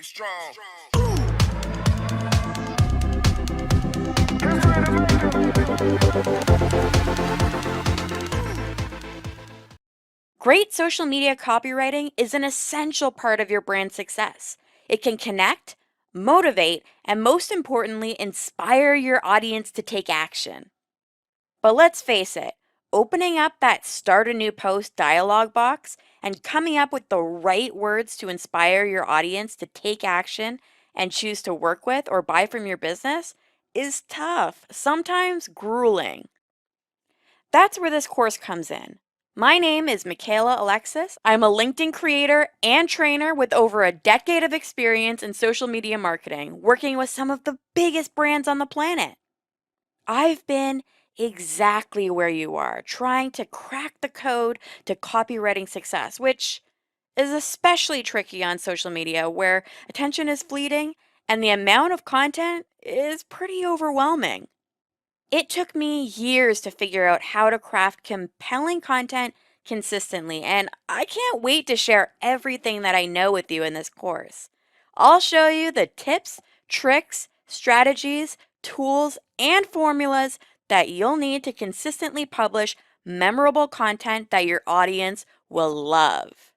Be strong. Great social media copywriting is an essential part of your brand success. It can connect, motivate, and most importantly, inspire your audience to take action. But let's face it, opening up that start a new post dialog box and coming up with the right words to inspire your audience to take action and choose to work with or buy from your business is tough, sometimes grueling. That's where this course comes in. My name is Michaela Alexis. I'm a LinkedIn creator and trainer with over a decade of experience in social media marketing, working with some of the biggest brands on the planet. I've been exactly where you are, trying to crack the code to copywriting success, which is especially tricky on social media where attention is fleeting and the amount of content is pretty overwhelming. It took me years to figure out how to craft compelling content consistently, and I can't wait to share everything that I know with you in this course. I'll show you the tips, tricks, strategies, tools, and formulas that you'll need to consistently publish memorable content that your audience will love.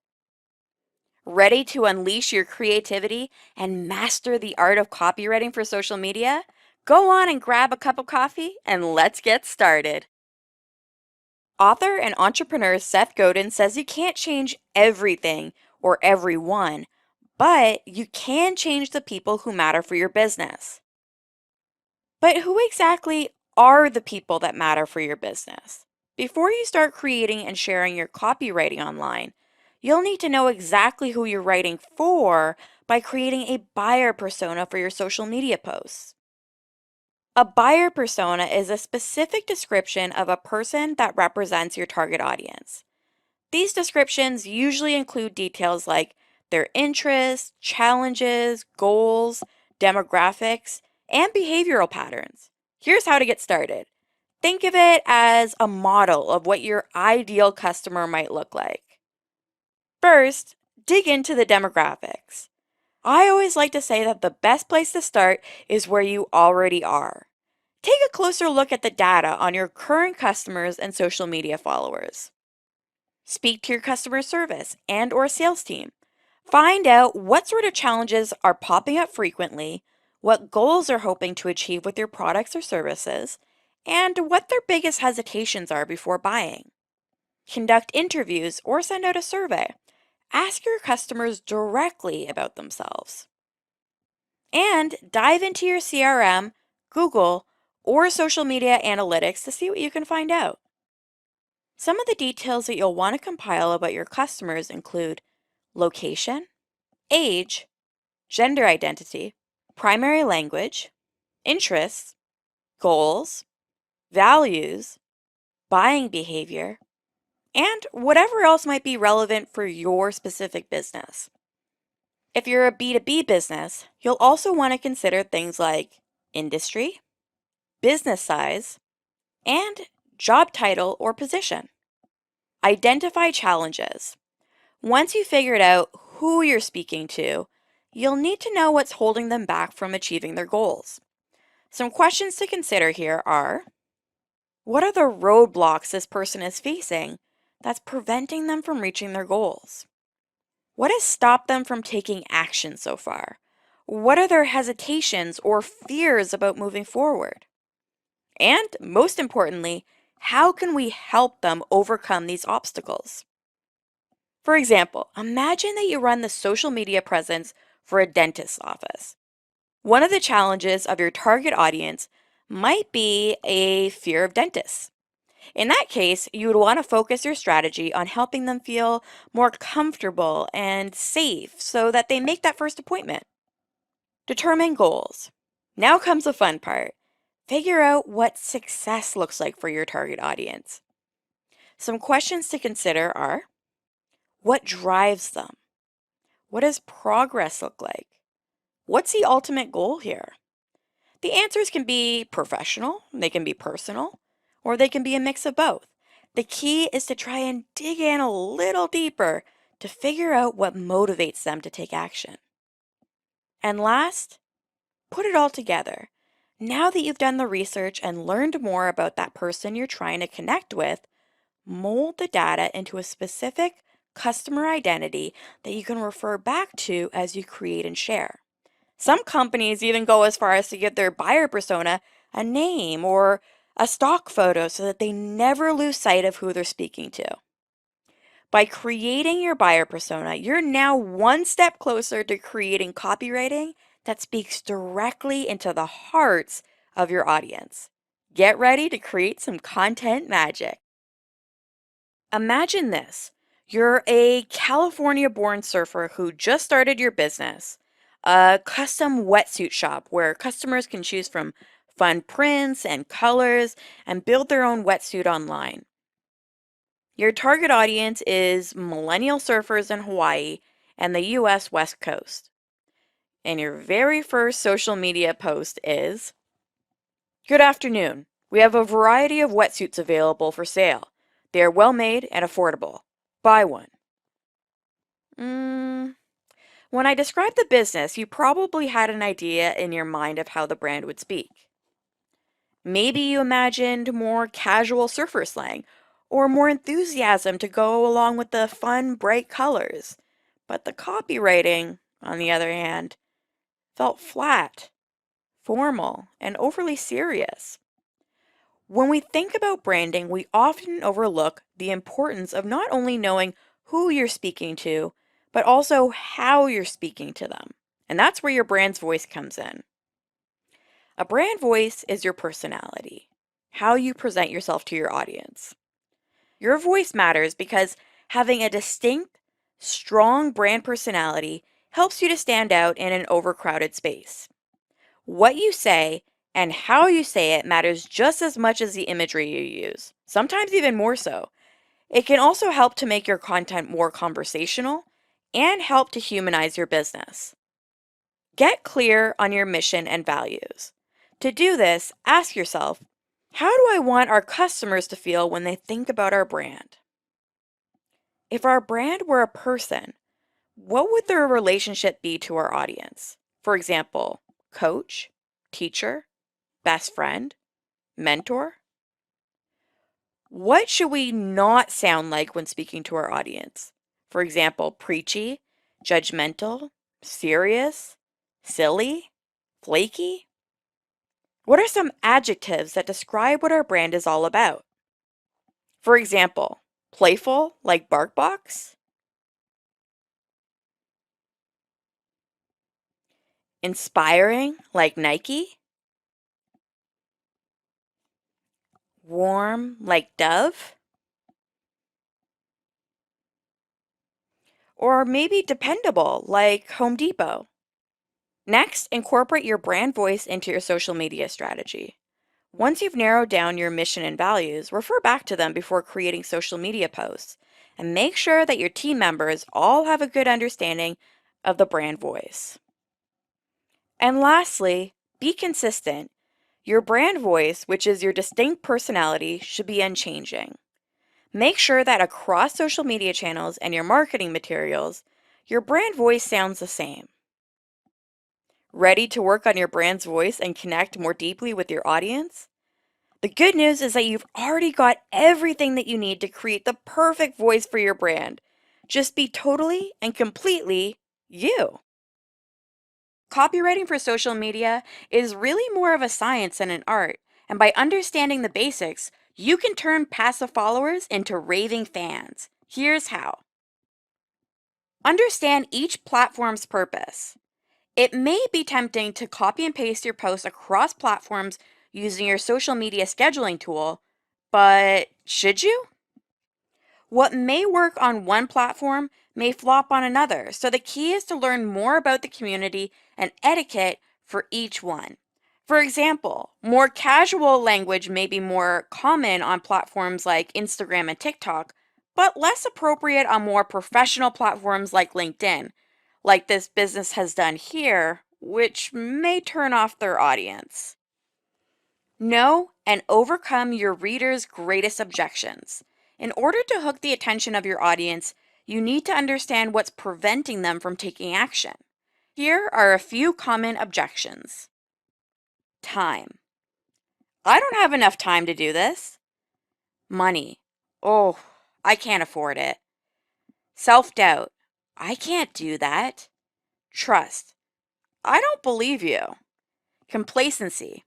Ready to unleash your creativity and master the art of copywriting for social media? Go on and grab a cup of coffee and let's get started. Author and entrepreneur Seth Godin says you can't change everything or everyone, but you can change the people who matter for your business. But who exactly are the people that matter for your business? Before you start creating and sharing your copywriting online, you'll need to know exactly who you're writing for by creating a buyer persona for your social media posts. A buyer persona is a specific description of a person that represents your target audience. These descriptions usually include details like their interests, challenges, goals, demographics, and behavioral patterns. Here's how to get started. Think of it as a model of what your ideal customer might look like. First, dig into the demographics. I always like to say that the best place to start is where you already are. Take a closer look at the data on your current customers and social media followers. Speak to your customer service and or sales team. Find out what sort of challenges are popping up frequently, what goals they're hoping to achieve with your products or services, and what their biggest hesitations are before buying. Conduct interviews or send out a survey. Ask your customers directly about themselves. And dive into your CRM, Google, or social media analytics to see what you can find out. Some of the details that you'll want to compile about your customers include location, age, gender identity, primary language, interests, goals, values, buying behavior, and whatever else might be relevant for your specific business. If you're a B2B business, you'll also want to consider things like industry, business size, and job title or position. Identify challenges. Once you've figured out who you're speaking to, you'll need to know what's holding them back from achieving their goals. Some questions to consider here are, what are the roadblocks this person is facing that's preventing them from reaching their goals? What has stopped them from taking action so far? What are their hesitations or fears about moving forward? And most importantly, how can we help them overcome these obstacles? For example, imagine that you run the social media presence for a dentist's office. One of the challenges of your target audience might be a fear of dentists. In that case, you would want to focus your strategy on helping them feel more comfortable and safe so that they make that first appointment. Determine goals. Now comes the fun part. Figure out what success looks like for your target audience. Some questions to consider are, what drives them? What does progress look like? What's the ultimate goal here? The answers can be professional, they can be personal, or they can be a mix of both. The key is to try and dig in a little deeper to figure out what motivates them to take action. And last, put it all together. Now that you've done the research and learned more about that person you're trying to connect with, mold the data into a specific customer identity that you can refer back to as you create and share. Some companies even go as far as to give their buyer persona a name or a stock photo so that they never lose sight of who they're speaking to. By creating your buyer persona, you're now one step closer to creating copywriting that speaks directly into the hearts of your audience. Get ready to create some content magic. Imagine this. You're a California born surfer who just started your business, a custom wetsuit shop where customers can choose from fun prints and colors and build their own wetsuit online. Your target audience is millennial surfers in Hawaii and the US West Coast. And your very first social media post is, "Good afternoon. We have a variety of wetsuits available for sale. They are well made and affordable. Buy one." When I described the business, you probably had an idea in your mind of how the brand would speak. Maybe you imagined more casual surfer slang or more enthusiasm to go along with the fun, bright colors. But the copywriting, on the other hand, felt flat, formal, and overly serious. When we think about branding, we often overlook the importance of not only knowing who you're speaking to, but also how you're speaking to them. And that's where your brand's voice comes in. A brand voice is your personality, how you present yourself to your audience. Your voice matters because having a distinct, strong brand personality helps you to stand out in an overcrowded space. What you say and how you say it matters just as much as the imagery you use, sometimes even more so. It can also help to make your content more conversational and help to humanize your business. Get clear on your mission and values. To do this, ask yourself, how do I want our customers to feel when they think about our brand? If our brand were a person, what would their relationship be to our audience? For example, coach, teacher, best friend, mentor? What should we not sound like when speaking to our audience? For example, preachy, judgmental, serious, silly, flaky? What are some adjectives that describe what our brand is all about? For example, playful like BarkBox, inspiring like Nike, warm like Dove, or maybe dependable like Home Depot. Next, incorporate your brand voice into your social media strategy. Once you've narrowed down your mission and values, refer back to them before creating social media posts and make sure that your team members all have a good understanding of the brand voice. And lastly, be consistent. Your brand voice, which is your distinct personality, should be unchanging. Make sure that across social media channels and your marketing materials, your brand voice sounds the same. Ready to work on your brand's voice and connect more deeply with your audience? The good news is that you've already got everything that you need to create the perfect voice for your brand. Just be totally and completely you. Copywriting for social media is really more of a science than an art, and by understanding the basics, you can turn passive followers into raving fans. Here's how. Understand each platform's purpose. It may be tempting to copy and paste your posts across platforms using your social media scheduling tool, but should you? What may work on one platform may flop on another, so the key is to learn more about the community and etiquette for each one. For example, more casual language may be more common on platforms like Instagram and TikTok, but less appropriate on more professional platforms like LinkedIn, like this business has done here, which may turn off their audience. Know and overcome your readers' greatest objections. In order to hook the attention of your audience, you need to understand what's preventing them from taking action. Here are a few common objections. Time. I don't have enough time to do this. Money. Oh, I can't afford it. Self-doubt. I can't do that. Trust. I don't believe you. Complacency.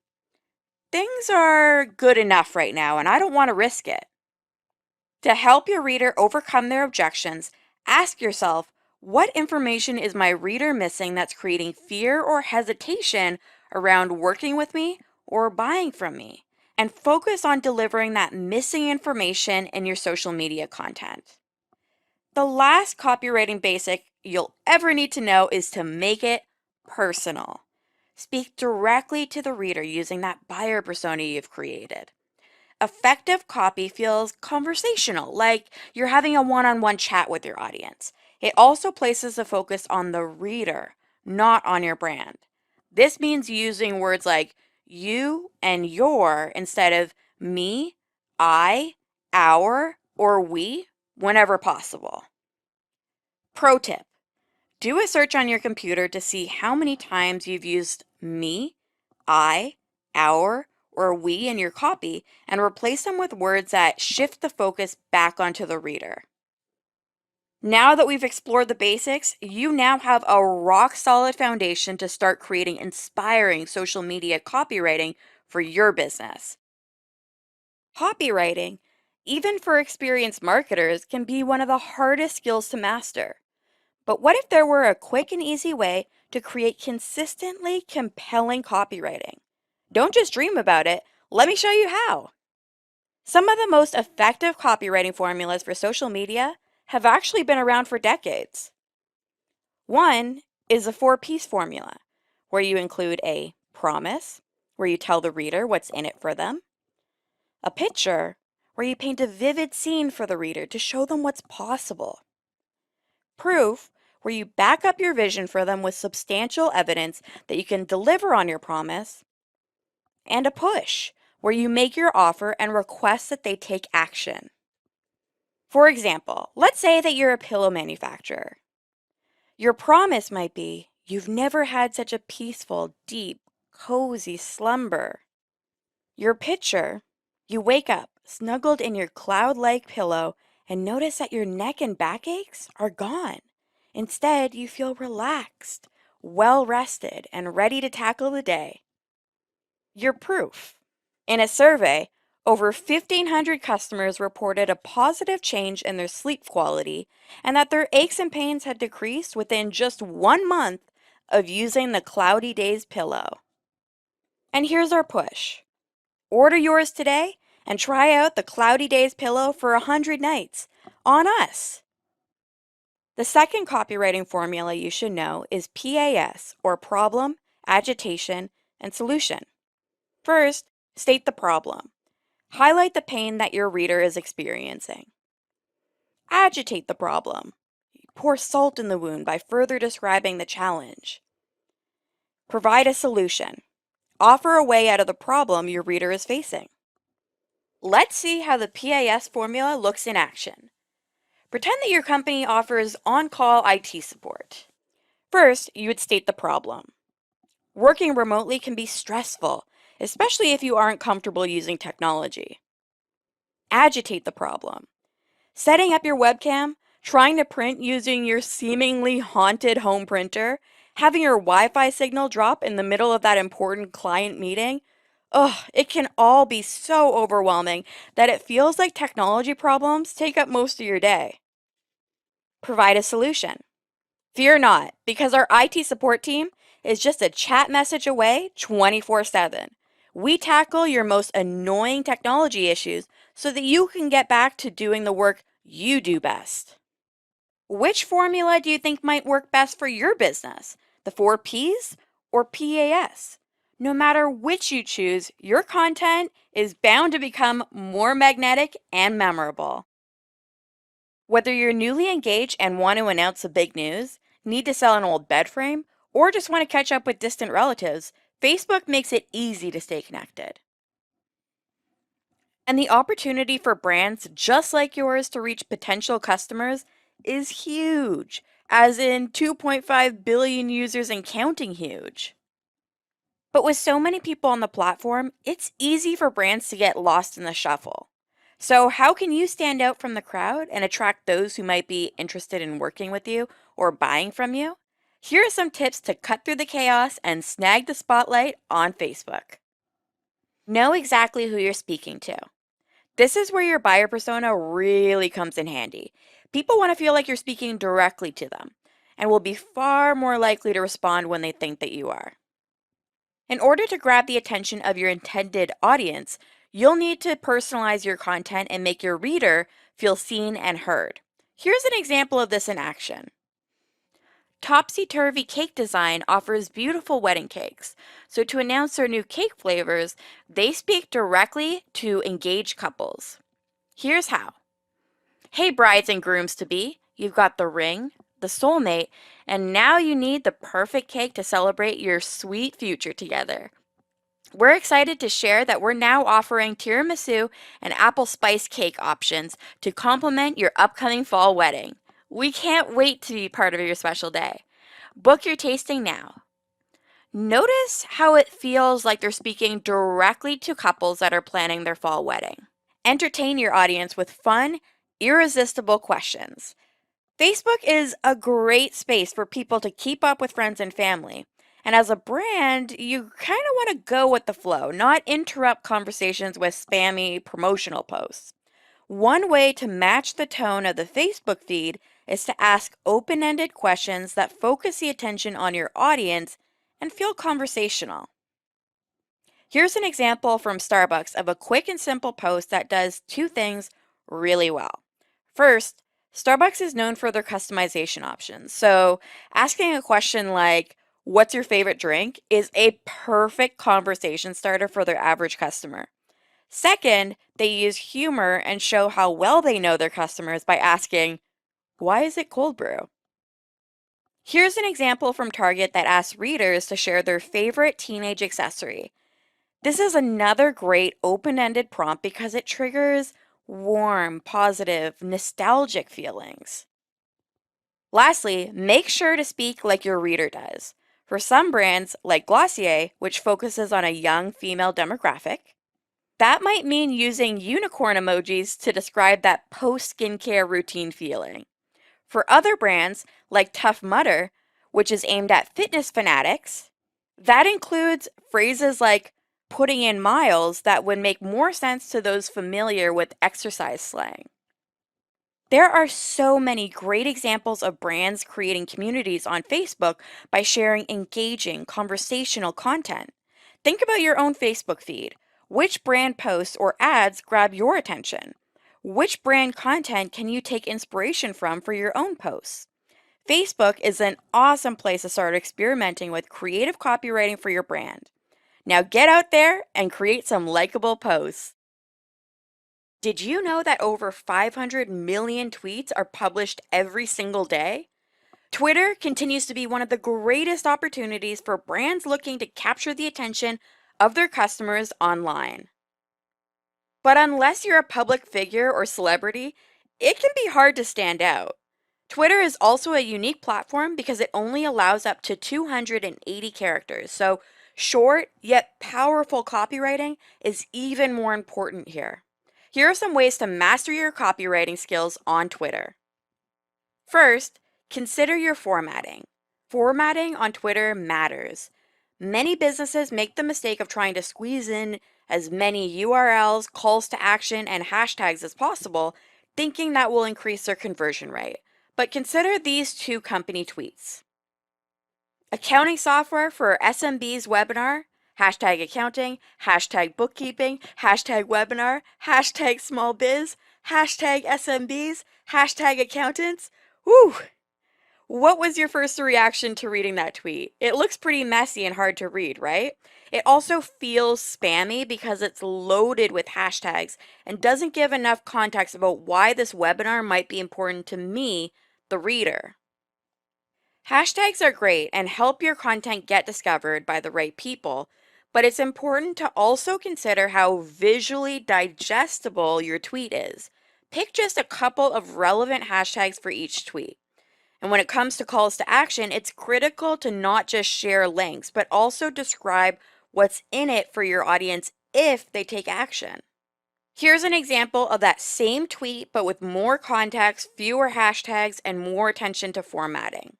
Things are good enough right now and I don't want to risk it. To help your reader overcome their objections, ask yourself, what information is my reader missing that's creating fear or hesitation around working with me or buying from me? And focus on delivering that missing information in your social media content. The last copywriting basic you'll ever need to know is to make it personal. Speak directly to the reader using that buyer persona you've created. Effective copy feels conversational, like you're having a one-on-one chat with your audience. It also places the focus on the reader, not on your brand. This means using words like you and your instead of me, I, our, or we whenever possible. Pro tip. Do a search on your computer to see how many times you've used me, I, our, or we in your copy and replace them with words that shift the focus back onto the reader. Now that we've explored the basics, you now have a rock-solid foundation to start creating inspiring social media copywriting for your business. Copywriting, even for experienced marketers, can be one of the hardest skills to master. But what if there were a quick and easy way to create consistently compelling copywriting? Don't just dream about it, let me show you how. Some of the most effective copywriting formulas for social media have actually been around for decades. One is the 4 P's formula, where you include a promise, where you tell the reader what's in it for them, a picture, where you paint a vivid scene for the reader to show them what's possible, proof, where you back up your vision for them with substantial evidence that you can deliver on your promise, and a push, where you make your offer and request that they take action. For example, let's say that you're a pillow manufacturer. Your promise might be, you've never had such a peaceful, deep, cozy slumber. Your picture, you wake up snuggled in your cloud-like pillow and notice that your neck and back aches are gone. Instead, you feel relaxed, well-rested, and ready to tackle the day. Your proof. In a survey, over 1,500 customers reported a positive change in their sleep quality and that their aches and pains had decreased within just 1 month of using the Cloudy Days pillow. And here's our push. Order yours today and try out the Cloudy Days pillow for 100 nights on us. The second copywriting formula you should know is PAS, or problem, agitation, and solution. First, state the problem. Highlight the pain that your reader is experiencing. Agitate the problem. Pour salt in the wound by further describing the challenge. Provide a solution. Offer a way out of the problem your reader is facing. Let's see how the PAS formula looks in action. Pretend that your company offers on-call IT support. First, you would state the problem. Working remotely can be stressful, especially if you aren't comfortable using technology. Agitate the problem. Setting up your webcam, trying to print using your seemingly haunted home printer, having your Wi-Fi signal drop in the middle of that important client meeting. It can all be so overwhelming that it feels like technology problems take up most of your day. Provide a solution. Fear not, because our IT support team is just a chat message away 24/7. We tackle your most annoying technology issues so that you can get back to doing the work you do best. Which formula do you think might work best for your business? The 4 Ps or PAS? No matter which you choose, your content is bound to become more magnetic and memorable. Whether you're newly engaged and want to announce the big news, need to sell an old bed frame, or just want to catch up with distant relatives, Facebook makes it easy to stay connected. And the opportunity for brands just like yours to reach potential customers is huge. as in 2.5 billion users and counting huge. But with so many people on the platform, it's easy for brands to get lost in the shuffle. So, how can you stand out from the crowd and attract those who might be interested in working with you or buying from you? Here are some tips to cut through the chaos and snag the spotlight on Facebook. Know exactly who you're speaking to. This is where your buyer persona really comes in handy. People want to feel like you're speaking directly to them and will be far more likely to respond when they think that you are. In order to grab the attention of your intended audience, you'll need to personalize your content and make your reader feel seen and heard. Here's an example of this in action. Topsy Turvy Cake Design offers beautiful wedding cakes. So, to announce their new cake flavors, they speak directly to engaged couples. Here's how. Hey, brides and grooms to be, you've got the ring, the soulmate, and now you need the perfect cake to celebrate your sweet future together. We're excited to share that we're now offering tiramisu and apple spice cake options to complement your upcoming fall wedding. We can't wait to be part of your special day. Book your tasting now. Notice how it feels like they're speaking directly to couples that are planning their fall wedding. Entertain your audience with fun, irresistible questions. Facebook is a great space for people to keep up with friends and family. And as a brand, you kind of want to go with the flow, not interrupt conversations with spammy promotional posts. One way to match the tone of the Facebook feed is to ask open ended questions that focus the attention on your audience and feel conversational. Here's an example from Starbucks of a quick and simple post that does two things really well. First, Starbucks is known for their customization options. So, asking a question like, "What's your favorite drink?" is a perfect conversation starter for their average customer. Second, they use humor and show how well they know their customers by asking, "Why is it cold brew?" Here's an example from Target that asks readers to share their favorite teenage accessory. This is another great open ended prompt because it triggers warm, positive, nostalgic feelings. Lastly, make sure to speak like your reader does. For some brands, like Glossier, which focuses on a young female demographic, that might mean using unicorn emojis to describe that post skincare routine feeling. For other brands, like Tough Mudder, which is aimed at fitness fanatics, that includes phrases like putting in miles that would make more sense to those familiar with exercise slang. There are so many great examples of brands creating communities on Facebook by sharing engaging, conversational content. Think about your own Facebook feed. Which brand posts or ads grab your attention? Which brand content can you take inspiration from for your own posts? Facebook is an awesome place to start experimenting with creative copywriting for your brand. Now get out there and create some likable posts. Did you know that over 500 million tweets are published every single day? Twitter continues to be one of the greatest opportunities for brands looking to capture the attention of their customers online. But unless you're a public figure or celebrity, it can be hard to stand out. Twitter is also a unique platform because it only allows up to 280 characters, so short yet powerful copywriting is even more important here. Here are some ways to master your copywriting skills on Twitter. First, consider your formatting. Formatting on Twitter matters. Many businesses make the mistake of trying to squeeze in as many URLs, calls to action, and hashtags as possible, thinking that will increase their conversion rate. But consider these two company tweets. Accounting software for SMB's webinar, hashtag accounting, hashtag bookkeeping, hashtag webinar, hashtag small biz, hashtag SMBs, hashtag accountants. Whew! What was your first reaction to reading that tweet? It looks pretty messy and hard to read, right? It also feels spammy because it's loaded with hashtags and doesn't give enough context about why this webinar might be important to me, the reader. Hashtags are great and help your content get discovered by the right people, but it's important to also consider how visually digestible your tweet is. Pick just a couple of relevant hashtags for each tweet. And when it comes to calls to action, it's critical to not just share links, but also describe what's in it for your audience if they take action. Here's an example of that same tweet, but with more context, fewer hashtags, and more attention to formatting.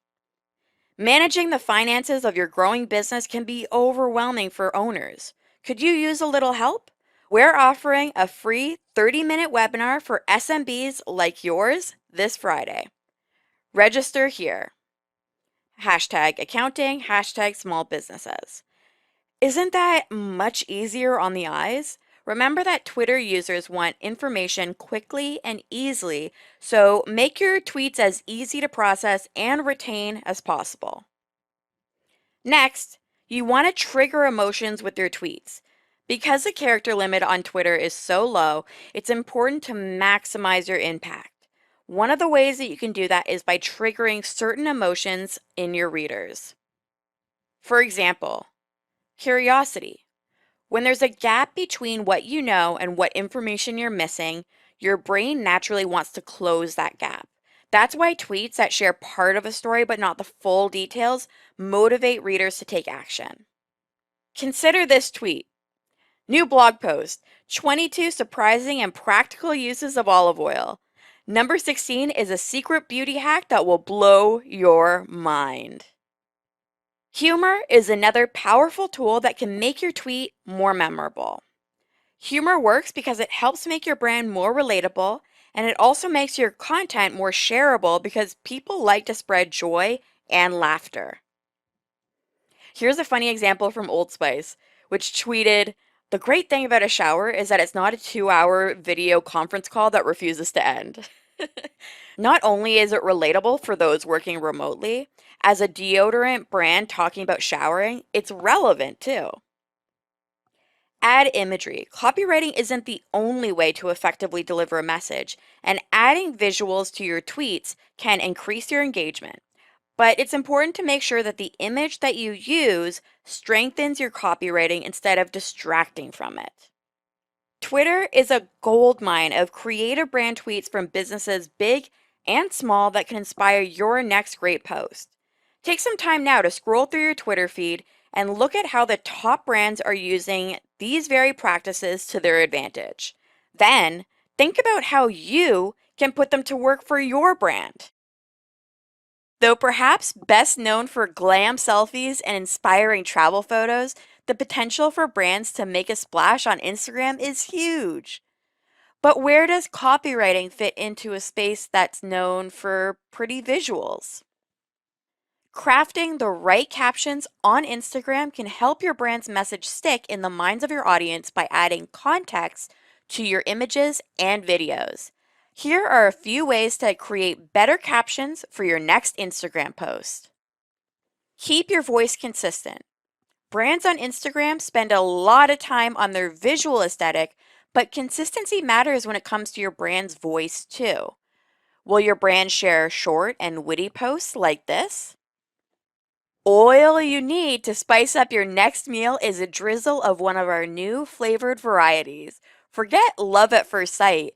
Managing the finances of your growing business can be overwhelming for owners. Could you use a little help? We're offering a free 30-minute webinar for SMBs like yours this Friday. Register here. Hashtag accounting, hashtag small businesses. Isn't that much easier on the eyes? Remember that Twitter users want information quickly and easily, so make your tweets as easy to process and retain as possible. Next, you want to trigger emotions with your tweets. Because the character limit on Twitter is so low, it's important to maximize your impact. One of the ways that you can do that is by triggering certain emotions in your readers. For example, curiosity. When there's a gap between what you know and what information you're missing, your brain naturally wants to close that gap. That's why tweets that share part of a story but not the full details motivate readers to take action. Consider this tweet. New blog post, 22 surprising and practical uses of olive oil. Number 16 is a secret beauty hack that will blow your mind. Humor is another powerful tool that can make your tweet more memorable. Humor works because it helps make your brand more relatable, and it also makes your content more shareable because people like to spread joy and laughter. Here's a funny example from Old Spice, which tweeted, "The great thing about a shower is that it's not a 2-hour video conference call that refuses to end." Not only is it relatable for those working remotely, as a deodorant brand talking about showering, it's relevant too. Add imagery. Copywriting isn't the only way to effectively deliver a message, and adding visuals to your tweets can increase your engagement. But it's important to make sure that the image that you use strengthens your copywriting instead of distracting from it. Twitter is a goldmine of creative brand tweets from businesses big and small that can inspire your next great post. Take some time now to scroll through your Twitter feed and look at how the top brands are using these very practices to their advantage. Then, think about how you can put them to work for your brand. Though perhaps best known for glam selfies and inspiring travel photos, the potential for brands to make a splash on Instagram is huge. But where does copywriting fit into a space that's known for pretty visuals? Crafting the right captions on Instagram can help your brand's message stick in the minds of your audience by adding context to your images and videos. Here are a few ways to create better captions for your next Instagram post. Keep your voice consistent. Brands on Instagram spend a lot of time on their visual aesthetic, but consistency matters when it comes to your brand's voice too. Will your brand share short and witty posts like this? Oil you need to spice up your next meal is a drizzle of one of our new flavored varieties. Forget love at first sight.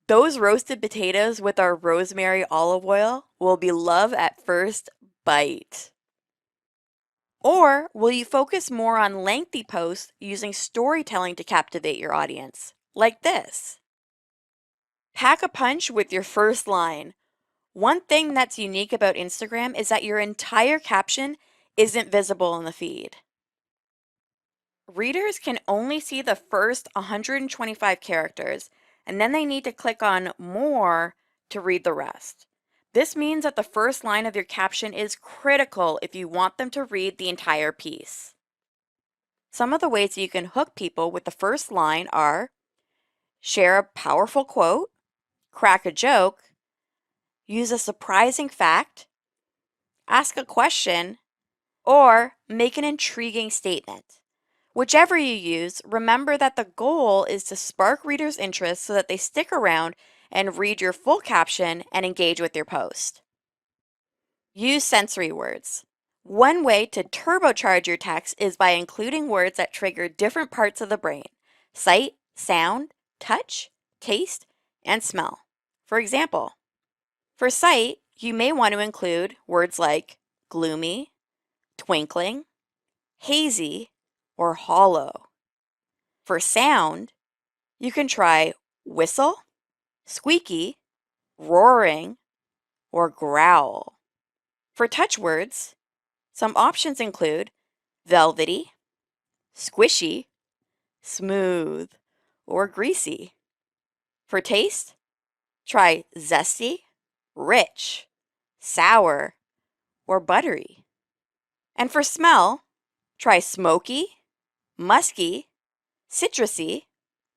Those roasted potatoes with our rosemary olive oil will be love at first bite. Or will you focus more on lengthy posts using storytelling to captivate your audience? Like this. Pack a punch with your first line. One thing that's unique about Instagram is that your entire caption isn't visible in the feed. Readers can only see the first 125 characters, and then they need to click on More to read the rest. This means that the first line of your caption is critical if you want them to read the entire piece. Some of the ways that you can hook people with the first line are share a powerful quote, crack a joke, use a surprising fact, ask a question, or make an intriguing statement. Whichever you use, remember that the goal is to spark readers' interest so that they stick around and read your full caption and engage with your post. Use sensory words. One way to turbocharge your text is by including words that trigger different parts of the brain: sight, sound, touch, taste, and smell. For example, for sight, You may want to include words like gloomy, twinkling, hazy, or hollow. For sound, you can try whistle, squeaky, roaring, or growl. For touch words, some options include velvety, squishy, smooth, or greasy. For taste, try zesty, rich, sour, or buttery. And for smell, try smoky, musky, citrusy,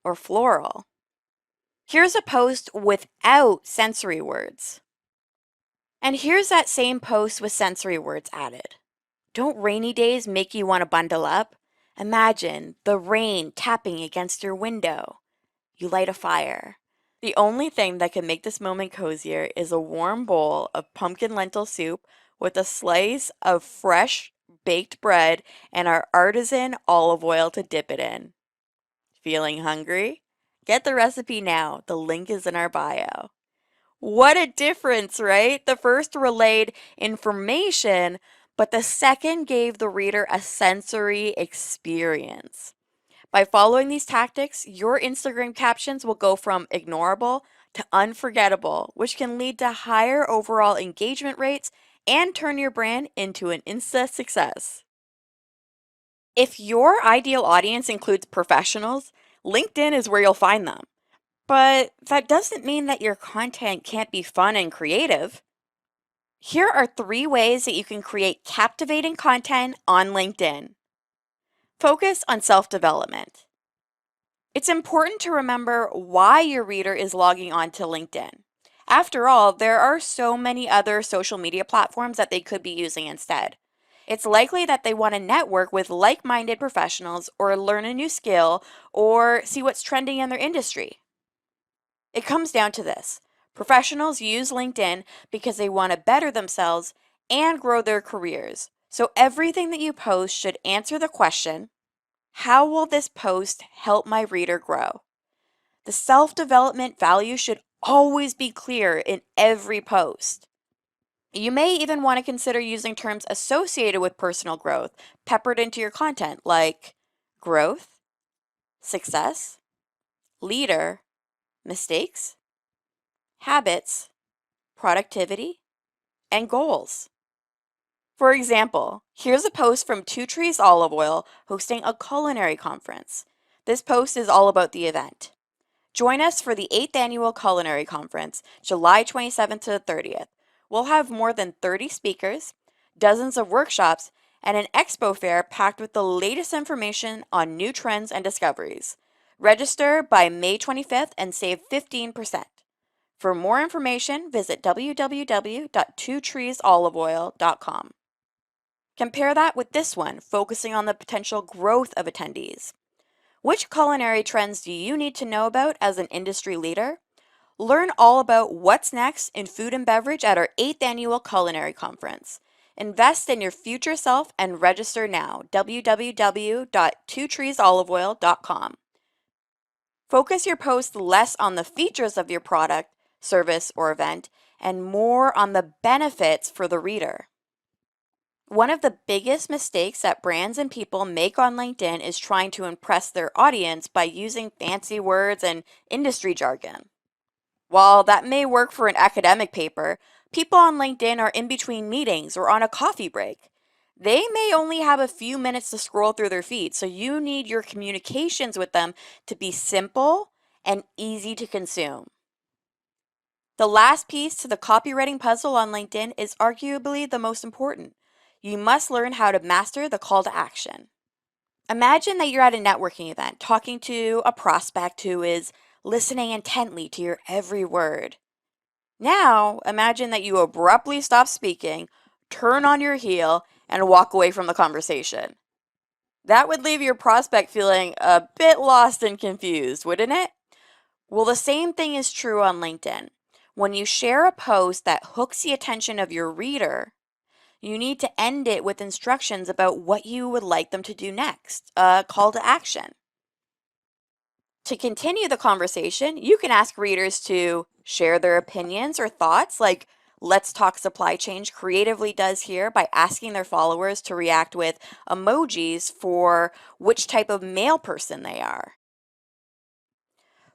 or floral. Here's a post without sensory words. And here's that same post with sensory words added. Don't rainy days make you want to bundle up? Imagine the rain tapping against your window. You light a fire. The only thing that can make this moment cozier is a warm bowl of pumpkin lentil soup with a slice of fresh baked bread and our artisan olive oil to dip it in. Feeling hungry? Get the recipe now. The link is in our bio. What a difference, right? The first relayed information, but the second gave the reader a sensory experience. By following these tactics, your Instagram captions will go from ignorable to unforgettable, which can lead to higher overall engagement rates and turn your brand into an Insta success. If your ideal audience includes professionals, LinkedIn is where you'll find them. But that doesn't mean that your content can't be fun and creative. Here are 3 ways that you can create captivating content on LinkedIn. Focus on self-development. It's important to remember why your reader is logging on to LinkedIn. After all, there are so many other social media platforms that they could be using instead. It's likely that they want to network with like-minded professionals or learn a new skill or see what's trending in their industry. It comes down to this. Professionals use LinkedIn because they want to better themselves and grow their careers. So everything that you post should answer the question, how will this post help my reader grow? The self-development value should always be clear in every post. You may even want to consider using terms associated with personal growth peppered into your content like growth, success, leader, mistakes, habits, productivity, and goals. For example, here's a post from Two Trees Olive Oil hosting a culinary conference. This post is all about the event. Join us for the 8th Annual Culinary Conference, July 27th to the 30th. We'll have more than 30 speakers, dozens of workshops, and an expo fair packed with the latest information on new trends and discoveries. Register by May 25th and save 15%. For more information, visit www.twotreesoliveoil.com. Compare that with this one, focusing on the potential growth of attendees. Which culinary trends do you need to know about as an industry leader? Learn all about what's next in food and beverage at our 8th Annual Culinary Conference. Invest in your future self and register now, www.twotreesoliveoil.com. Focus your post less on the features of your product, service, or event, and more on the benefits for the reader. One of the biggest mistakes that brands and people make on LinkedIn is trying to impress their audience by using fancy words and industry jargon. While that may work for an academic paper, people on LinkedIn are in between meetings or on a coffee break. They may only have a few minutes to scroll through their feed, so you need your communications with them to be simple and easy to consume. The last piece to the copywriting puzzle on LinkedIn is arguably the most important. You must learn how to master the call to action. Imagine that you're at a networking event talking to a prospect who is listening intently to your every word. Now, imagine that you abruptly stop speaking, turn on your heel, and walk away from the conversation. That would leave your prospect feeling a bit lost and confused, wouldn't it? Well, the same thing is true on LinkedIn. When you share a post that hooks the attention of your reader, you need to end it with instructions about what you would like them to do next, a call to action. To continue the conversation, you can ask readers to share their opinions or thoughts, like Let's Talk Supply Chain creatively does here by asking their followers to react with emojis for which type of mail person they are.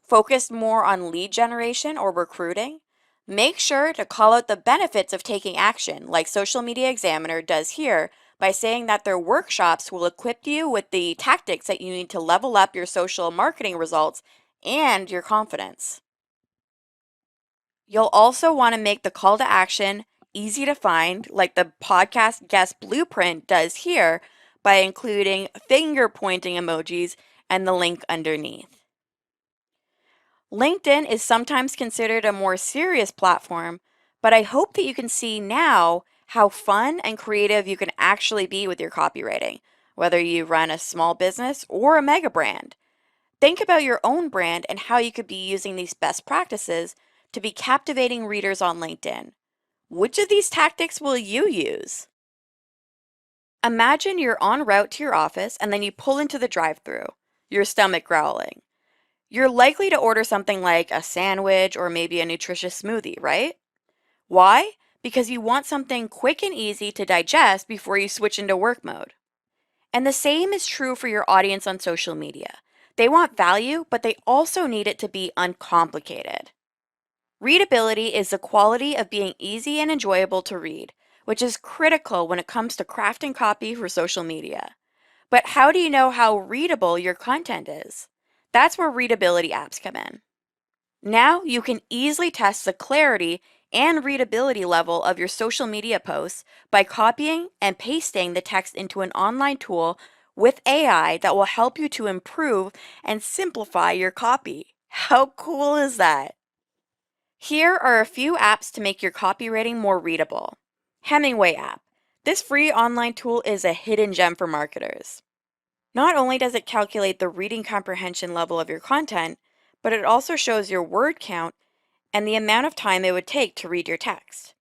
Focus more on lead generation or recruiting. Make sure to call out the benefits of taking action, like Social Media Examiner does here, by saying that their workshops will equip you with the tactics that you need to level up your social marketing results and your confidence. You'll also want to make the call to action easy to find, like the podcast guest blueprint does here, by including finger pointing emojis and the link underneath. LinkedIn is sometimes considered a more serious platform, but I hope that you can see now how fun and creative you can actually be with your copywriting, whether you run a small business or a mega brand. Think about your own brand and how you could be using these best practices to be captivating readers on LinkedIn. Which of these tactics will you use? Imagine you're en route to your office and then you pull into the drive-thru, your stomach growling. You're likely to order something like a sandwich or maybe a nutritious smoothie, right? Why? Because you want something quick and easy to digest before you switch into work mode. And the same is true for your audience on social media. They want value, but they also need it to be uncomplicated. Readability is the quality of being easy and enjoyable to read, which is critical when it comes to crafting copy for social media. But how do you know how readable your content is? That's where readability apps come in. Now you can easily test the clarity and readability level of your social media posts by copying and pasting the text into an online tool with AI that will help you to improve and simplify your copy. How cool is that? Here are a few apps to make your copywriting more readable. Hemingway app. This free online tool is a hidden gem for marketers. Not only does it calculate the reading comprehension level of your content, but it also shows your word count and the amount of time it would take to read your text.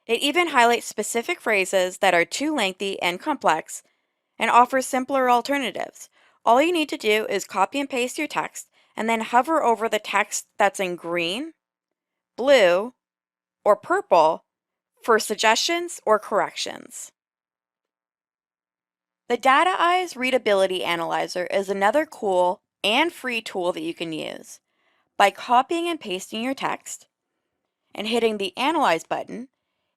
It even highlights specific phrases that are too lengthy and complex and offers simpler alternatives. All you need to do is copy and paste your text and then hover over the text that's in green, blue, or purple for suggestions or corrections. The Data Eyes Readability Analyzer is another cool and free tool that you can use. By copying and pasting your text and hitting the Analyze button,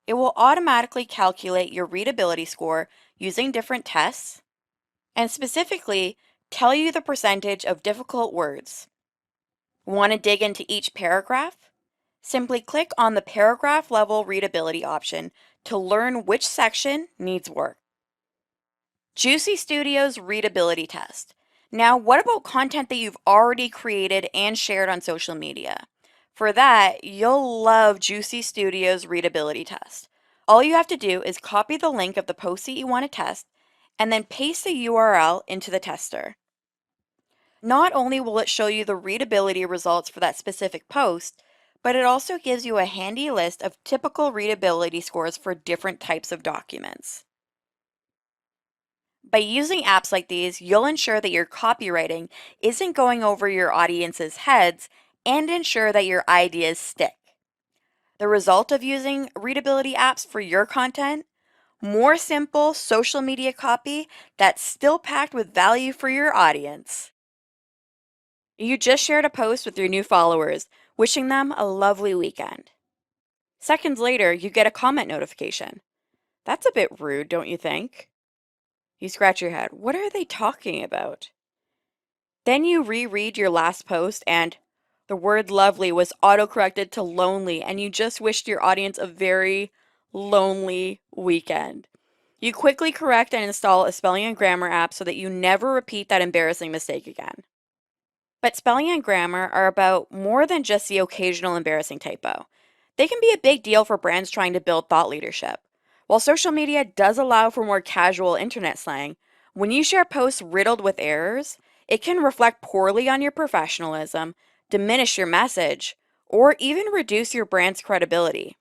it will automatically calculate your readability score using different tests and specifically tell you the percentage of difficult words. Want to dig into each paragraph? Simply click on the paragraph level readability option to learn which section needs work. Juicy Studio's readability test. Now, what about content that you've already created and shared on social media? For that, you'll love Juicy Studio's readability test. All you have to do is copy the link of the post that you want to test and then paste the URL into the tester. Not only will it show you the readability results for that specific post, but it also gives you a handy list of typical readability scores for different types of documents. By using apps like these, you'll ensure that your copywriting isn't going over your audience's heads and ensure that your ideas stick. The result of using readability apps for your content? More simple social media copy that's still packed with value for your audience. You just shared a post with your new followers, wishing them a lovely weekend. Seconds later, you get a comment notification. That's a bit rude, don't you think? You scratch your head. What are they talking about? Then you reread your last post and the word lovely was autocorrected to lonely, and you just wished your audience a very lonely weekend. You quickly correct and install a spelling and grammar app so that you never repeat that embarrassing mistake again. But spelling and grammar are about more than just the occasional embarrassing typo. They can be a big deal for brands trying to build thought leadership. While social media does allow for more casual internet slang, when you share posts riddled with errors, it can reflect poorly on your professionalism, diminish your message, or even reduce your brand's credibility.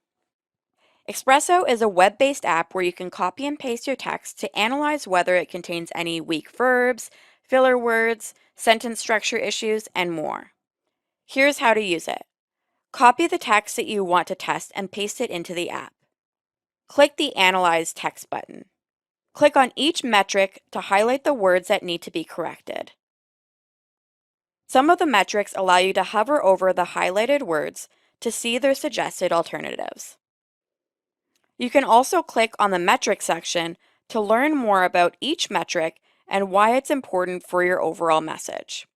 Espresso is a web-based app where you can copy and paste your text to analyze whether it contains any weak verbs, filler words, sentence structure issues, and more. Here's how to use it. Copy the text that you want to test and paste it into the app. Click the Analyze Text button. Click on each metric to highlight the words that need to be corrected. Some of the metrics allow you to hover over the highlighted words to see their suggested alternatives. You can also click on the metric section to learn more about each metric and why it's important for your overall message.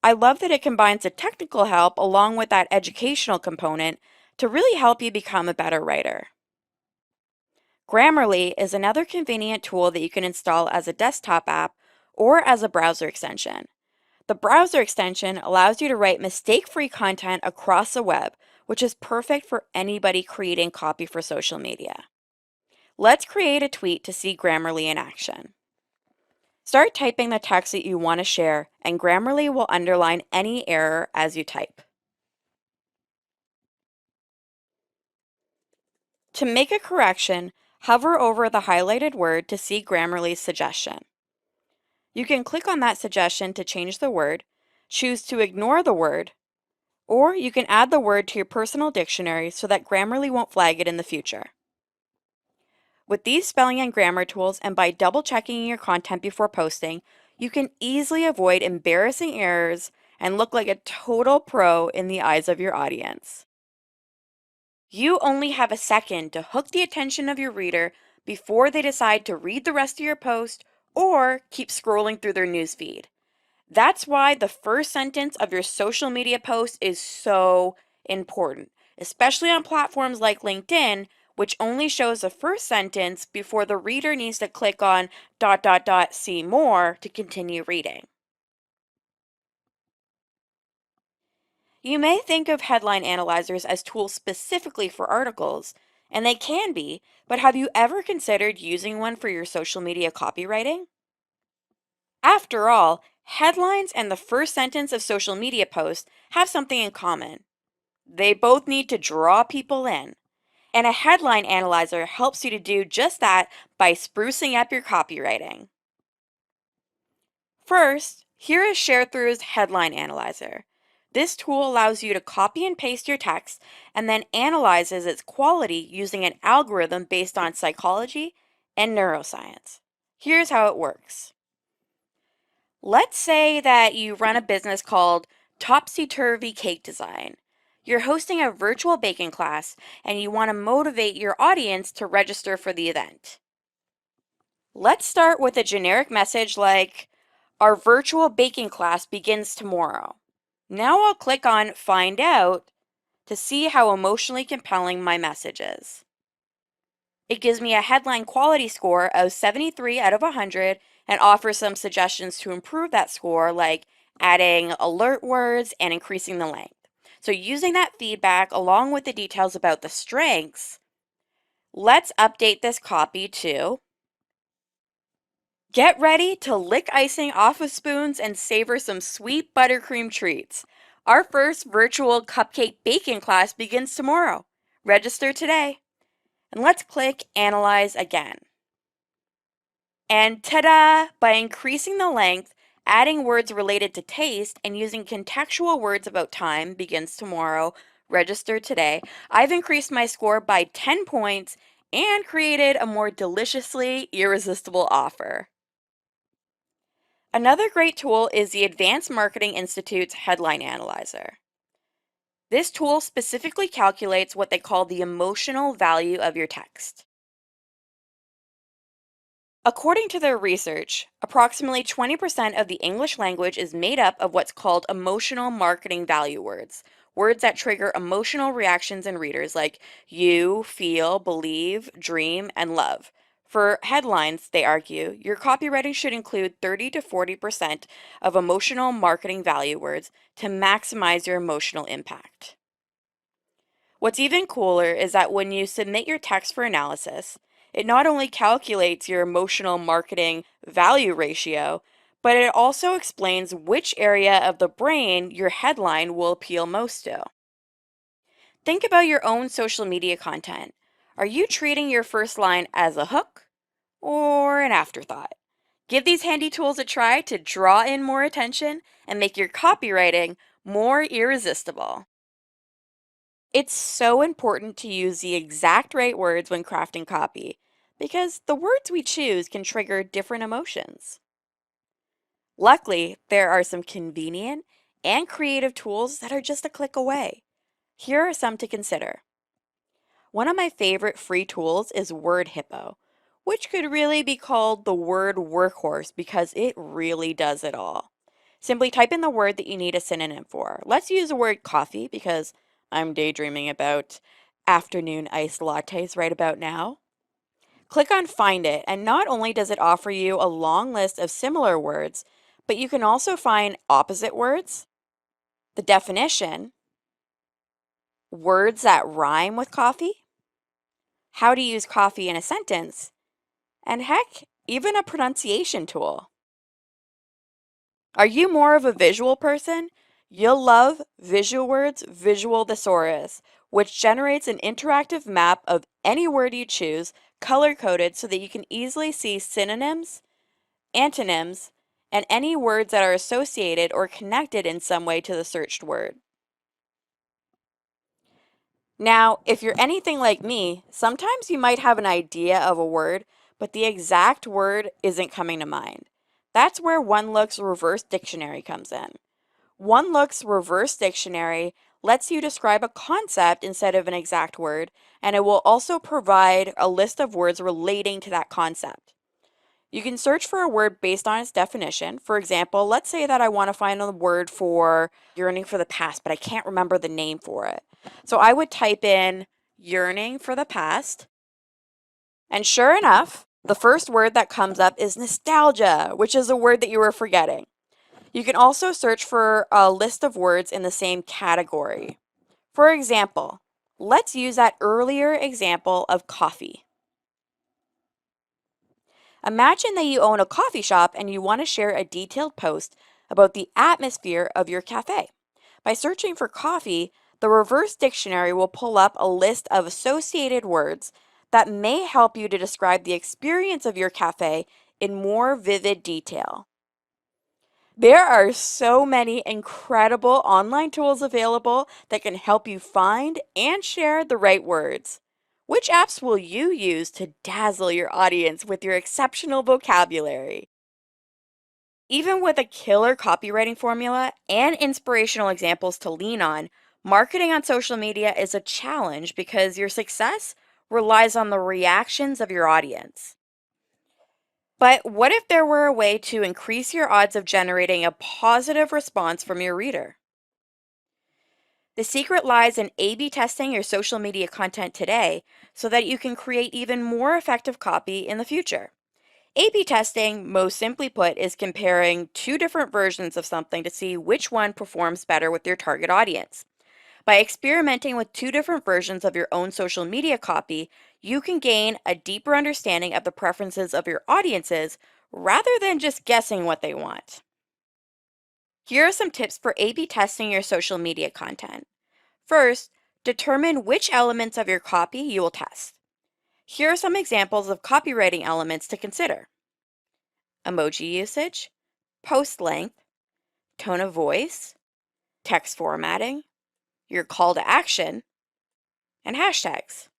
I love that it combines the technical help along with that educational component to really help you become a better writer. Grammarly is another convenient tool that you can install as a desktop app or as a browser extension. The browser extension allows you to write mistake-free content across the web, which is perfect for anybody creating copy for social media. Let's create a tweet to see Grammarly in action. Start typing the text that you want to share, and Grammarly will underline any error as you type. To make a correction, hover over the highlighted word to see Grammarly's suggestion. You can click on that suggestion to change the word, choose to ignore the word, or you can add the word to your personal dictionary so that Grammarly won't flag it in the future. With these spelling and grammar tools, and by double-checking your content before posting, you can easily avoid embarrassing errors and look like a total pro in the eyes of your audience. You only have a second to hook the attention of your reader before they decide to read the rest of your post or keep scrolling through their newsfeed. That's why the first sentence of your social media post is so important, especially on platforms like LinkedIn, which only shows the first sentence before the reader needs to click on ... see more to continue reading. You may think of headline analyzers as tools specifically for articles, and they can be, but have you ever considered using one for your social media copywriting? After all, headlines and the first sentence of social media posts have something in common. They both need to draw people in. And a headline analyzer helps you to do just that by sprucing up your copywriting. First, here is ShareThrough's Headline Analyzer. This tool allows you to copy and paste your text and then analyzes its quality using an algorithm based on psychology and neuroscience. Here's how it works. Let's say that you run a business called Topsy Turvy Cake Design. You're hosting a virtual baking class and you want to motivate your audience to register for the event. Let's start with a generic message like, "Our virtual baking class begins tomorrow." Now I'll click on Find Out to see how emotionally compelling my message is. It gives me a headline quality score of 73 out of 100 and offers some suggestions to improve that score, like adding alert words and increasing the length. So using that feedback along with the details about the strengths, let's update this copy to, "Get ready to lick icing off of spoons and savor some sweet buttercream treats. Our first virtual cupcake baking class begins tomorrow. Register today." And let's click Analyze again. And ta-da! By increasing the length, adding words related to taste, and using contextual words about time, begins tomorrow, register today, I've increased my score by 10 points and created a more deliciously irresistible offer. Another great tool is the Advanced Marketing Institute's Headline Analyzer. This tool specifically calculates what they call the emotional value of your text. According to their research, approximately 20% of the English language is made up of what's called emotional marketing value words, words that trigger emotional reactions in readers like you, feel, believe, dream, and love. For headlines, they argue, your copywriting should include 30 to 40% of emotional marketing value words to maximize your emotional impact. What's even cooler is that when you submit your text for analysis, it not only calculates your emotional marketing value ratio, but it also explains which area of the brain your headline will appeal most to. Think about your own social media content. Are you treating your first line as a hook or an afterthought? Give these handy tools a try to draw in more attention and make your copywriting more irresistible. It's so important to use the exact right words when crafting copy because the words we choose can trigger different emotions. Luckily, there are some convenient and creative tools that are just a click away. Here are some to consider. One of my favorite free tools is Word Hippo, which could really be called the word workhorse because it really does it all. Simply type in the word that you need a synonym for. Let's use the word coffee because I'm daydreaming about afternoon iced lattes right about now. Click on Find It, and not only does it offer you a long list of similar words, but you can also find opposite words, the definition, words that rhyme with coffee, how to use coffee in a sentence, and heck, even a pronunciation tool. Are you more of a visual person? You'll love Visual Words Visual Thesaurus, which generates an interactive map of any word you choose, color-coded so that you can easily see synonyms, antonyms, and any words that are associated or connected in some way to the searched word. Now, if you're anything like me, sometimes you might have an idea of a word, but the exact word isn't coming to mind. That's where OneLook's reverse dictionary comes in. OneLook's reverse dictionary lets you describe a concept instead of an exact word, and it will also provide a list of words relating to that concept. You can search for a word based on its definition. For example, let's say that I want to find a word for yearning for the past, but I can't remember the name for it. So I would type in yearning for the past, and sure enough, the first word that comes up is nostalgia, which is a word that you were forgetting. You can also search for a list of words in the same category. For example, let's use that earlier example of coffee. Imagine that you own a coffee shop and you want to share a detailed post about the atmosphere of your cafe. By searching for coffee, the reverse dictionary will pull up a list of associated words that may help you to describe the experience of your cafe in more vivid detail. There are so many incredible online tools available that can help you find and share the right words. Which apps will you use to dazzle your audience with your exceptional vocabulary? Even with a killer copywriting formula and inspirational examples to lean on, marketing on social media is a challenge because your success relies on the reactions of your audience. But what if there were a way to increase your odds of generating a positive response from your reader? The secret lies in A/B testing your social media content today so that you can create even more effective copy in the future. A/B testing, most simply put, is comparing two different versions of something to see which one performs better with your target audience. By experimenting with two different versions of your own social media copy, you can gain a deeper understanding of the preferences of your audiences rather than just guessing what they want. Here are some tips for A/B testing your social media content. First, determine which elements of your copy you will test. Here are some examples of copywriting elements to consider: emoji usage, post length, tone of voice, text formatting, your call to action, and hashtags.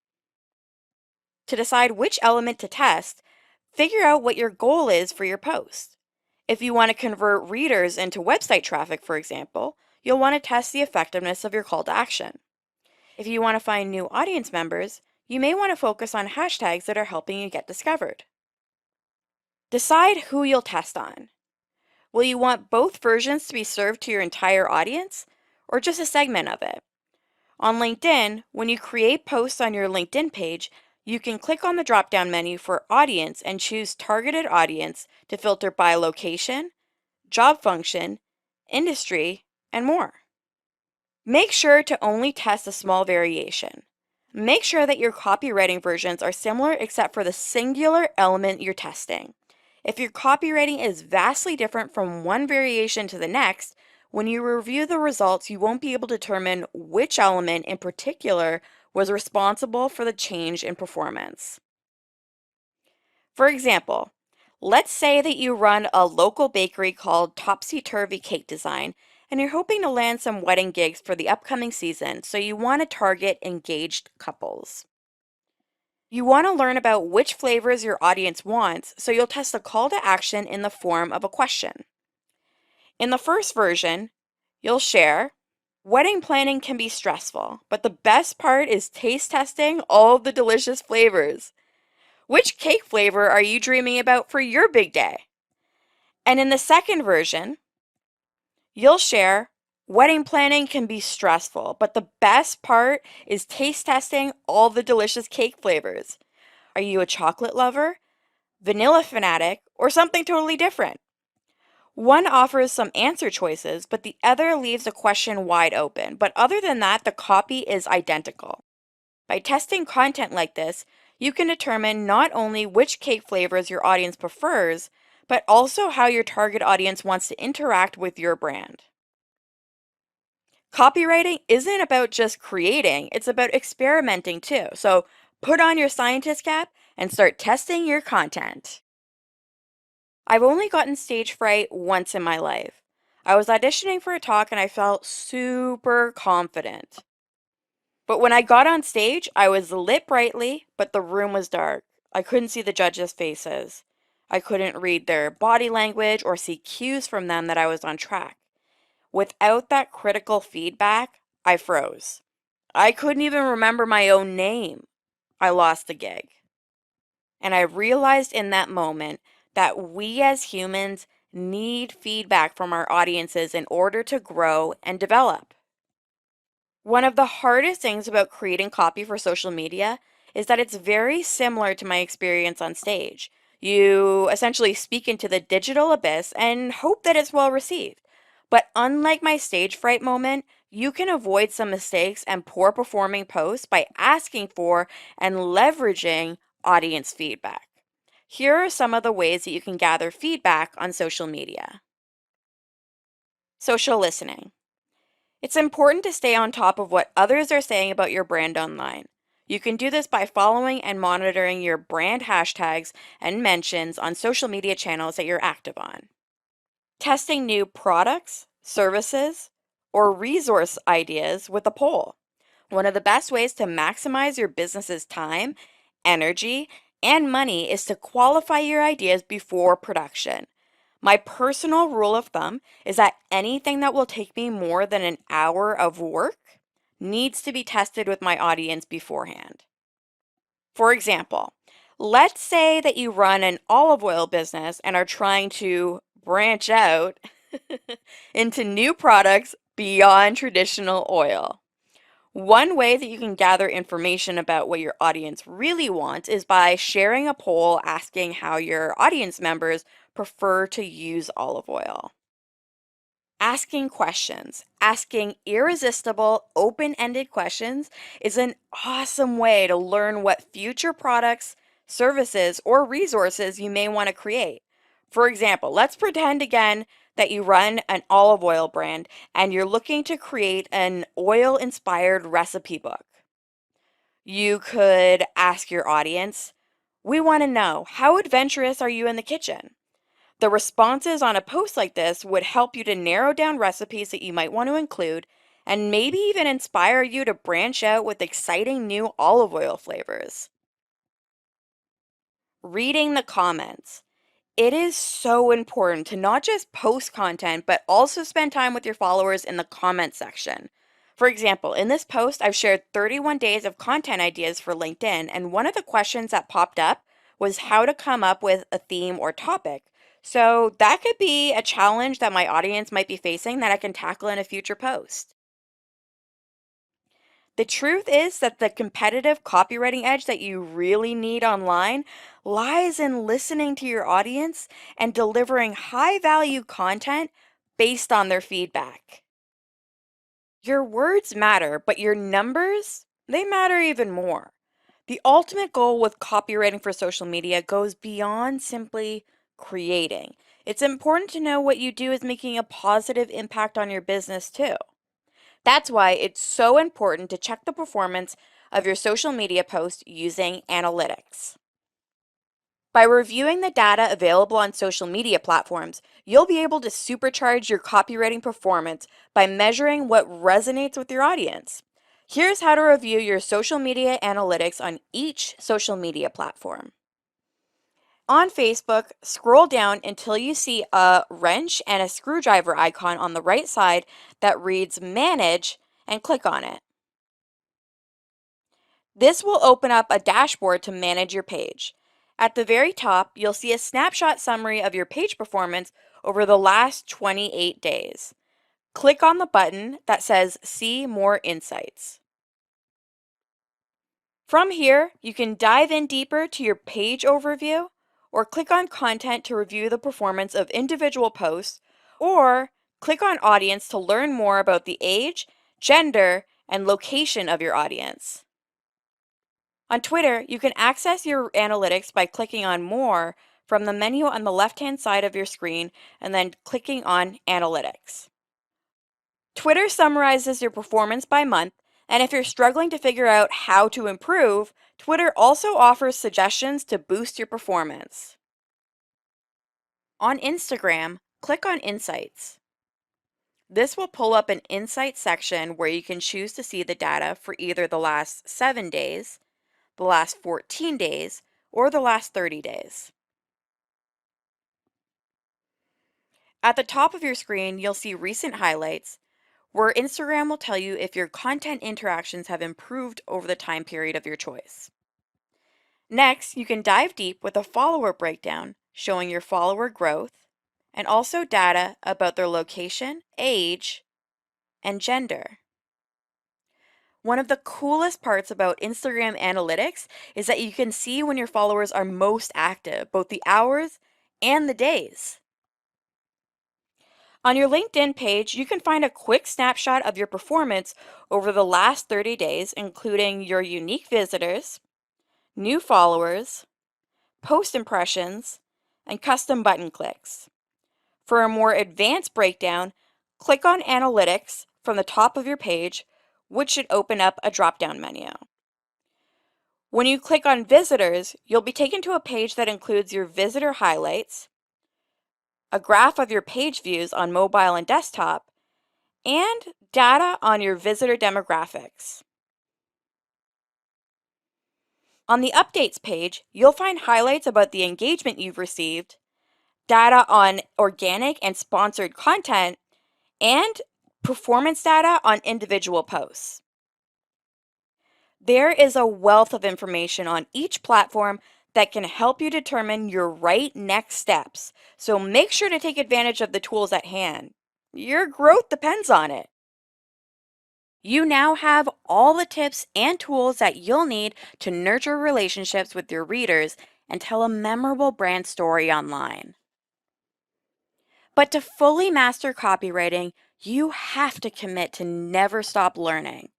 To decide which element to test, figure out what your goal is for your post. If you want to convert readers into website traffic, for example, you'll want to test the effectiveness of your call to action. If you want to find new audience members, you may want to focus on hashtags that are helping you get discovered. Decide who you'll test on. Will you want both versions to be served to your entire audience, or just a segment of it? On LinkedIn, when you create posts on your LinkedIn page, you can click on the drop-down menu for Audience and choose Targeted Audience to filter by location, job function, industry, and more. Make sure to only test a small variation. Make sure that your copywriting versions are similar except for the singular element you're testing. If your copywriting is vastly different from one variation to the next, when you review the results, you won't be able to determine which element in particular was responsible for the change in performance. For example, let's say that you run a local bakery called Topsy Turvy Cake Design, and you're hoping to land some wedding gigs for the upcoming season, so you want to target engaged couples. You want to learn about which flavors your audience wants, so you'll test a call to action in the form of a question. In the first version, you'll share, wedding planning can be stressful, but the best part is taste testing all the delicious flavors. Which cake flavor are you dreaming about for your big day? And in the second version, you'll share, wedding planning can be stressful, but the best part is taste testing all the delicious cake flavors. Are you a chocolate lover, vanilla fanatic, or something totally different? One offers some answer choices, but the other leaves a question wide open. But other than that, the copy is identical. By testing content like this, you can determine not only which cake flavors your audience prefers, but also how your target audience wants to interact with your brand. Copywriting isn't about just creating, it's about experimenting too. So put on your scientist cap and start testing your content. I've only gotten stage fright once in my life. I was auditioning for a talk and I felt super confident. But when I got on stage, I was lit brightly, but the room was dark. I couldn't see the judges' faces. I couldn't read their body language or see cues from them that I was on track. Without that critical feedback, I froze. I couldn't even remember my own name. I lost the gig. And I realized in that moment that we as humans need feedback from our audiences in order to grow and develop. One of the hardest things about creating copy for social media is that it's very similar to my experience on stage. You essentially speak into the digital abyss and hope that it's well received. But unlike my stage fright moment, you can avoid some mistakes and poor performing posts by asking for and leveraging audience feedback. Here are some of the ways that you can gather feedback on social media. Social listening. It's important to stay on top of what others are saying about your brand online. You can do this by following and monitoring your brand hashtags and mentions on social media channels that you're active on. Testing new products, services, or resource ideas with a poll. One of the best ways to maximize your business's time, energy, and money is to qualify your ideas before production. My personal rule of thumb is that anything that will take me more than an hour of work needs to be tested with my audience beforehand. For example, let's say that you run an olive oil business and are trying to branch out into new products beyond traditional oil. One way that you can gather information about what your audience really wants is by sharing a poll asking how your audience members prefer to use olive oil. Asking questions, asking irresistible, open-ended questions is an awesome way to learn what future products, services, or resources you may want to create. For example, let's pretend again that you run an olive oil brand and you're looking to create an oil-inspired recipe book. You could ask your audience, we want to know, how adventurous are you in the kitchen? The responses on a post like this would help you to narrow down recipes that you might want to include and maybe even inspire you to branch out with exciting new olive oil flavors. Reading the comments. It is so important to not just post content, but also spend time with your followers in the comment section. For example, in this post, I've shared 31 days of content ideas for LinkedIn, and one of the questions that popped up was how to come up with a theme or topic. So that could be a challenge that my audience might be facing that I can tackle in a future post. The truth is that the competitive copywriting edge that you really need online lies in listening to your audience and delivering high value content based on their feedback. Your words matter, but your numbers, they matter even more. The ultimate goal with copywriting for social media goes beyond simply creating. It's important to know what you do is making a positive impact on your business too. That's why it's so important to check the performance of your social media posts using analytics. By reviewing the data available on social media platforms, you'll be able to supercharge your copywriting performance by measuring what resonates with your audience. Here's how to review your social media analytics on each social media platform. On Facebook, scroll down until you see a wrench and a screwdriver icon on the right side that reads Manage and click on it. This will open up a dashboard to manage your page. At the very top, you'll see a snapshot summary of your page performance over the last 28 days. Click on the button that says See More Insights. From here, you can dive in deeper to your page overview, or click on Content to review the performance of individual posts, or click on Audience to learn more about the age, gender, and location of your audience. On Twitter, you can access your analytics by clicking on More from the menu on the left-hand side of your screen and then clicking on Analytics. Twitter summarizes your performance by month, and if you're struggling to figure out how to improve, Twitter also offers suggestions to boost your performance. On Instagram, click on Insights. This will pull up an Insights section where you can choose to see the data for either the last 7 days, the last 14 days, or the last 30 days. At the top of your screen, you'll see recent highlights, where Instagram will tell you if your content interactions have improved over the time period of your choice. Next, you can dive deep with a follower breakdown, showing your follower growth, and also data about their location, age, and gender. One of the coolest parts about Instagram analytics is that you can see when your followers are most active, both the hours and the days. On your LinkedIn page, you can find a quick snapshot of your performance over the last 30 days, including your unique visitors, new followers, post impressions, and custom button clicks. For a more advanced breakdown, click on Analytics from the top of your page, which should open up a drop-down menu. When you click on Visitors, you'll be taken to a page that includes your visitor highlights, a graph of your page views on mobile and desktop, and data on your visitor demographics. On the Updates page, you'll find highlights about the engagement you've received, data on organic and sponsored content, and performance data on individual posts. There is a wealth of information on each platform that can help you determine your right next steps, so make sure to take advantage of the tools at hand. Your growth depends on it. You now have all the tips and tools that you'll need to nurture relationships with your readers and tell a memorable brand story online. But to fully master copywriting, you have to commit to never stop learning.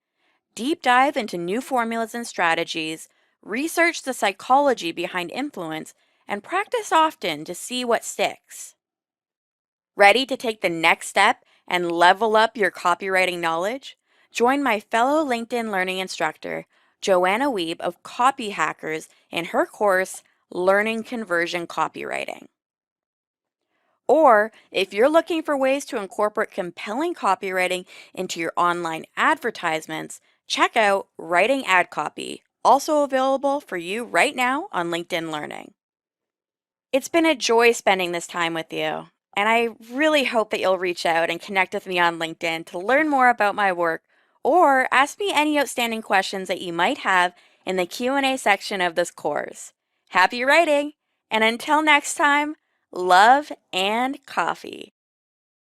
Deep dive into new formulas and strategies, research the psychology behind influence, and practice often to see what sticks. Ready to take the next step and level up your copywriting knowledge? Join my fellow LinkedIn learning instructor, Joanna Wiebe of Copy Hackers, in her course, Learning Conversion Copywriting. Or if you're looking for ways to incorporate compelling copywriting into your online advertisements, check out Writing Ad Copy, also available for you right now on LinkedIn Learning. It's been a joy spending this time with you, and I really hope that you'll reach out and connect with me on LinkedIn to learn more about my work or ask me any outstanding questions that you might have in the Q&A section of this course. Happy writing, and until next time, love and coffee.